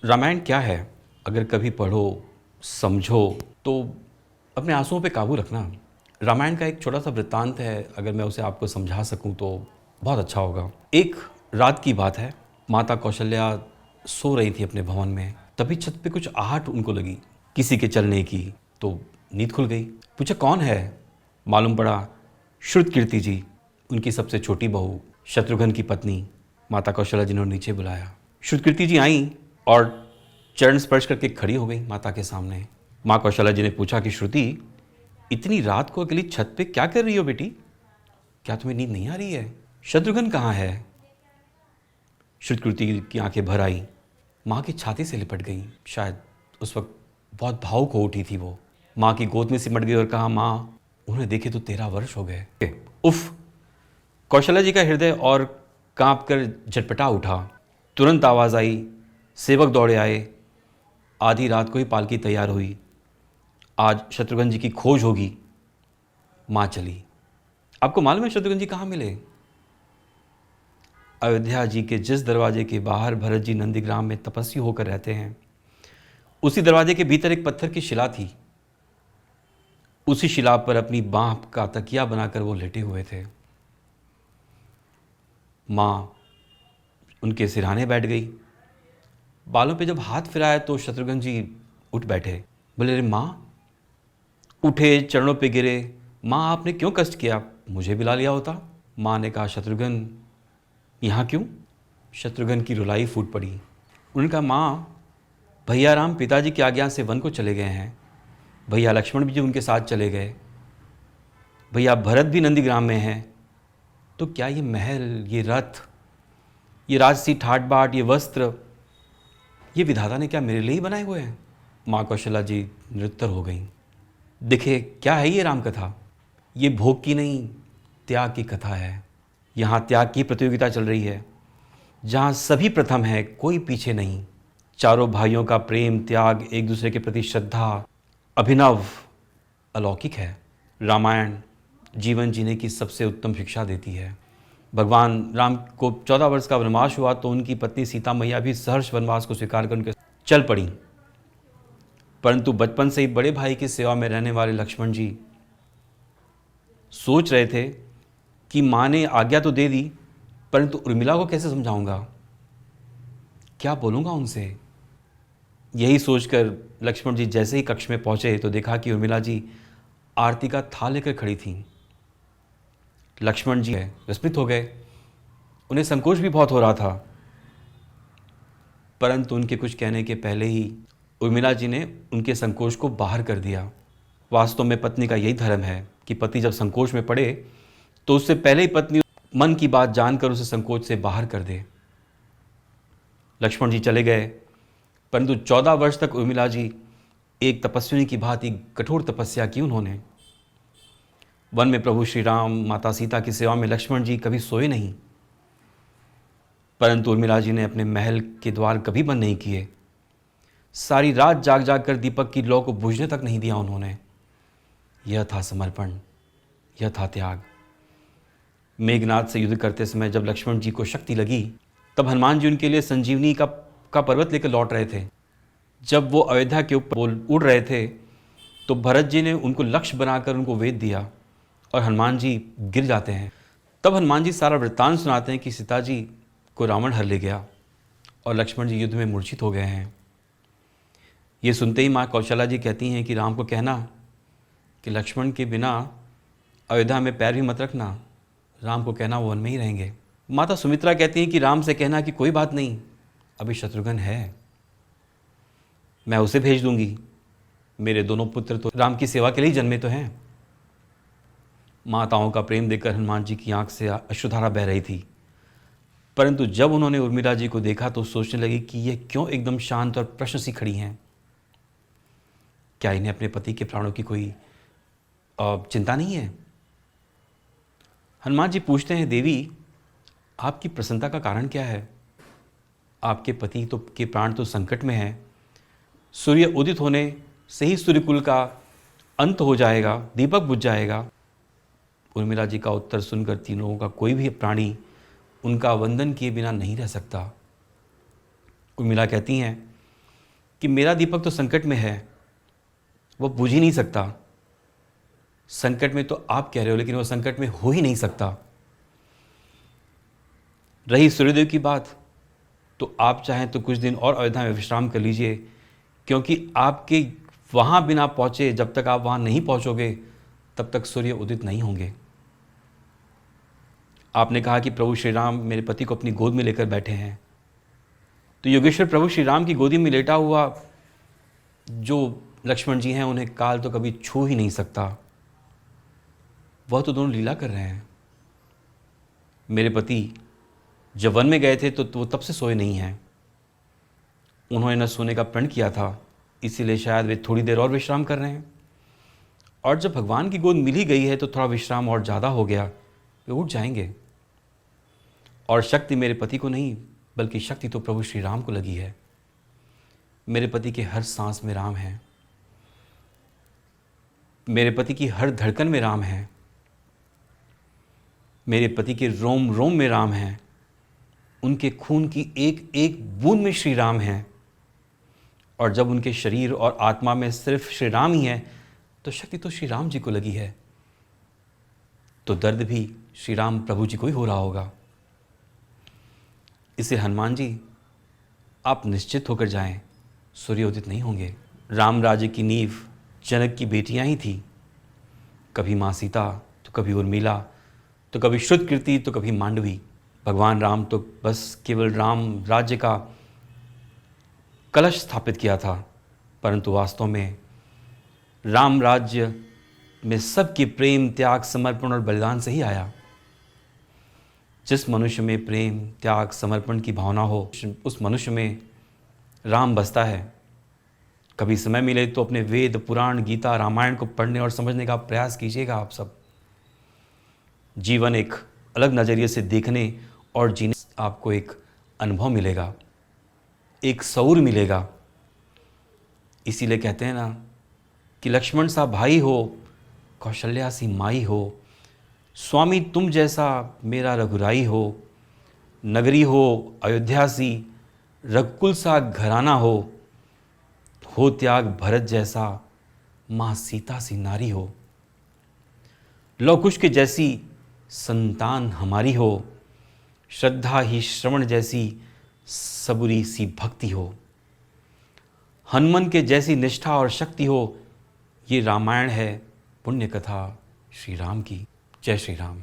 रामायण क्या है? अगर कभी पढ़ो, समझो तो अपने आंसुओं पे काबू रखना। रामायण का एक छोटा सा वृत्तांत है, अगर मैं उसे आपको समझा सकूं तो बहुत अच्छा होगा। एक रात की बात है, माता कौशल्या सो रही थी अपने भवन में। तभी छत पे कुछ आहट उनको लगी, किसी के चलने की। तो नींद खुल गई। पूछा कौन है? मालूम पड़ा श्रुतकीर्ति जी, उनकी सबसे छोटी बहू, शत्रुघ्न की पत्नी। माता कौशल्या जी ने नीचे बुलाया। श्रुतकीर्ति जी आई और चरण स्पर्श करके खड़ी हो गई माता के सामने। माँ कौशल्या जी ने पूछा कि श्रुति, इतनी रात को अकेली छत पे क्या कर रही हो बेटी? क्या तुम्हें नींद नहीं आ रही है? शत्रुघ्न कहाँ है? श्रुतकीर्ति की आंखें भर आई, माँ की छाती से लिपट गई। शायद उस वक्त बहुत भावुक हो उठी थी वो। माँ की गोद में सिमट गई और कहा, माँ, उन्हें देखे तो 13 वर्ष हो गए। उफ! कौशल्या जी का हृदय और कांप कर झटपटा उठा। तुरंत आवाज़ आई, सेवक दौड़े आए। आधी रात को ही पालकी तैयार हुई। आज शत्रुघ्न जी की खोज होगी। माँ चली। आपको मालूम है शत्रुघ्न जी कहाँ मिले? अयोध्या जी के जिस दरवाजे के बाहर भरत जी नंदीग्राम में तपस्वी होकर रहते हैं, उसी दरवाजे के भीतर एक पत्थर की शिला थी। उसी शिला पर अपनी बाँह का तकिया बनाकर वो लेटे हुए थे। माँ उनके सिरहाने बैठ गई। बालों पे जब हाथ फिराया तो शत्रुघ्न जी उठ बैठे। बोले, अरे माँ। उठे, चरणों पे गिरे। माँ, आपने क्यों कष्ट किया? मुझे बुला लिया होता। माँ ने कहा, शत्रुघ्न यहाँ क्यों? शत्रुघ्न की रुलाई फूट पड़ी। उन्होंने कहा, माँ, भैया राम पिताजी की आज्ञा से वन को चले गए हैं। भैया लक्ष्मण भी उनके साथ चले गए। भैया भरत भी नंदीग्राम में हैं। तो क्या ये महल, ये रथ, ये राजसी ठाट बाट, ये वस्त्र, ये विधाता ने क्या मेरे लिए ही बनाए हुए हैं? माँ कौशल्या जी निरुत्तर हो गईं। देखिए, क्या है ये राम कथा? ये भोग की नहीं, त्याग की कथा है। यहाँ त्याग की प्रतियोगिता चल रही है, जहाँ सभी प्रथम है, कोई पीछे नहीं। चारों भाइयों का प्रेम, त्याग, एक दूसरे के प्रति श्रद्धा अभिनव, अलौकिक है। रामायण जीवन जीने की सबसे उत्तम शिक्षा देती है। भगवान राम को 14 वर्ष का वनवास हुआ तो उनकी पत्नी सीता मैया भी सहर्ष वनवास को स्वीकार कर उनके चल पड़ी। परंतु बचपन से ही बड़े भाई की सेवा में रहने वाले लक्ष्मण जी सोच रहे थे कि माँ ने आज्ञा तो दे दी, परंतु उर्मिला को कैसे समझाऊंगा, क्या बोलूँगा उनसे? यही सोचकर लक्ष्मण जी जैसे ही कक्ष में पहुँचे तो देखा कि उर्मिला जी आरती का थाल लेकर खड़ी थीं। लक्ष्मण जी विस्मित हो गए। उन्हें संकोच भी बहुत हो रहा था, परंतु उनके कुछ कहने के पहले ही उर्मिला जी ने उनके संकोच को बाहर कर दिया। वास्तव में पत्नी का यही धर्म है कि पति जब संकोच में पड़े तो उससे पहले ही पत्नी मन की बात जानकर उसे संकोच से बाहर कर दे। लक्ष्मण जी चले गए, परंतु 14 वर्ष तक उर्मिला जी एक तपस्विनी की भांति कठोर तपस्या की उन्होंने। वन में प्रभु श्री राम, माता सीता की सेवा में लक्ष्मण जी कभी सोए नहीं, परंतु उर्मिला जी ने अपने महल के द्वार कभी बंद नहीं किए। सारी रात जाग जाग कर दीपक की लौ को बुझने तक नहीं दिया उन्होंने। यह था समर्पण, यह था त्याग। मेघनाथ से युद्ध करते समय जब लक्ष्मण जी को शक्ति लगी, तब हनुमान जी उनके लिए संजीवनी का पर्वत लेकर लौट रहे थे। जब वो अयोध्या के ऊपर उड़ रहे थे तो भरत जी ने उनको लक्ष्य बनाकर उनको वेद दिया और हनुमान जी गिर जाते हैं। तब हनुमान जी सारा वृत्तांत सुनाते हैं कि सीता जी को रावण हर ले गया और लक्ष्मण जी युद्ध में मूर्छित हो गए हैं। ये सुनते ही माँ कौशल्या जी कहती हैं कि राम को कहना कि लक्ष्मण के बिना अयोध्या में पैर भी मत रखना। राम को कहना वो वन में ही रहेंगे। माता सुमित्रा कहती हैं कि राम से कहना कि कोई बात नहीं, अभी शत्रुघ्न है, मैं उसे भेज दूंगी। मेरे दोनों पुत्र तो राम की सेवा के लिए जन्मे तो हैं। माताओं का प्रेम देखकर हनुमान जी की आंख से अश्रुधारा बह रही थी, परंतु जब उन्होंने उर्मिला जी को देखा तो सोचने लगी कि ये क्यों एकदम शांत और प्रश्न सी खड़ी हैं। क्या इन्हें अपने पति के प्राणों की कोई चिंता नहीं है? हनुमान जी पूछते हैं, देवी, आपकी प्रसन्नता का कारण क्या है? आपके पति तो के प्राण तो संकट में हैं। सूर्य उदित होने से ही सूर्यकुल का अंत हो जाएगा, दीपक बुझ जाएगा। उर्मिला जी का उत्तर सुनकर तीनों का कोई भी प्राणी उनका वंदन किए बिना नहीं रह सकता। उर्मिला कहती हैं कि मेरा दीपक तो संकट में है, वो बुझ ही नहीं सकता। संकट में तो आप कह रहे हो, लेकिन वो संकट में हो ही नहीं सकता। रही सूर्यदेव की बात, तो आप चाहें तो कुछ दिन और अयोध्या में विश्राम कर लीजिए, क्योंकि आपके वहाँ बिना पहुँचे, जब तक आप वहाँ नहीं पहुँचोगे तब तक सूर्य उदित नहीं होंगे। आपने कहा कि प्रभु श्री राम मेरे पति को अपनी गोद में लेकर बैठे हैं, तो योगेश्वर प्रभु श्री राम की गोदी में लेटा हुआ जो लक्ष्मण जी हैं, उन्हें काल तो कभी छू ही नहीं सकता। वह तो दोनों लीला कर रहे हैं। मेरे पति जब वन में गए थे तो वो तब से सोए नहीं हैं। उन्होंने न सोने का प्रण किया था, इसीलिए शायद वे थोड़ी देर और विश्राम कर रहे हैं। और जब भगवान की गोद मिल ही गई है तो थोड़ा विश्राम और ज़्यादा हो गया, वे उठ जाएंगे। और शक्ति मेरे पति को नहीं, बल्कि शक्ति तो प्रभु श्री राम को लगी है। मेरे पति के हर सांस में राम है, मेरे पति की हर धड़कन में राम है, मेरे पति के रोम रोम में राम है, उनके खून की एक एक बूंद में श्री राम हैं। और जब उनके शरीर और आत्मा में सिर्फ श्री राम ही है, तो शक्ति तो श्री राम जी को लगी है, तो दर्द भी श्री राम प्रभु जी को ही हो रहा होगा। इसे हनुमान जी, आप निश्चित होकर जाएं, सूर्योदित नहीं होंगे। राम राज्य की नींव जनक की बेटियां ही थी, कभी माँ सीता, तो कभी उर्मिला, तो कभी श्रुतकीर्ति, तो कभी मांडवी। भगवान राम तो बस केवल राम राज्य का कलश स्थापित किया था, परंतु वास्तव में राम राज्य में सबके प्रेम, त्याग, समर्पण और बलिदान से ही आया। जिस मनुष्य में प्रेम, त्याग, समर्पण की भावना हो, उस मनुष्य में राम बसता है। कभी समय मिले तो अपने वेद, पुराण, गीता, रामायण को पढ़ने और समझने का प्रयास कीजिएगा। आप सब जीवन एक अलग नज़रिए से देखने और जीने आपको एक अनुभव मिलेगा, एक सौर मिलेगा। इसीलिए कहते हैं ना कि लक्ष्मण सा भाई हो, कौशल्या सी माई हो, स्वामी तुम जैसा मेरा रघुराई हो, नगरी हो अयोध्या सी, रघुकुल सा घराना हो त्याग भरत जैसा, माँ सीता सी नारी हो, लौ कुश के जैसी संतान हमारी हो, श्रद्धा ही श्रवण जैसी सबुरी सी भक्ति हो, हनुमान के जैसी निष्ठा और शक्ति हो। ये रामायण है, पुण्य कथा श्री राम की। जय श्री राम।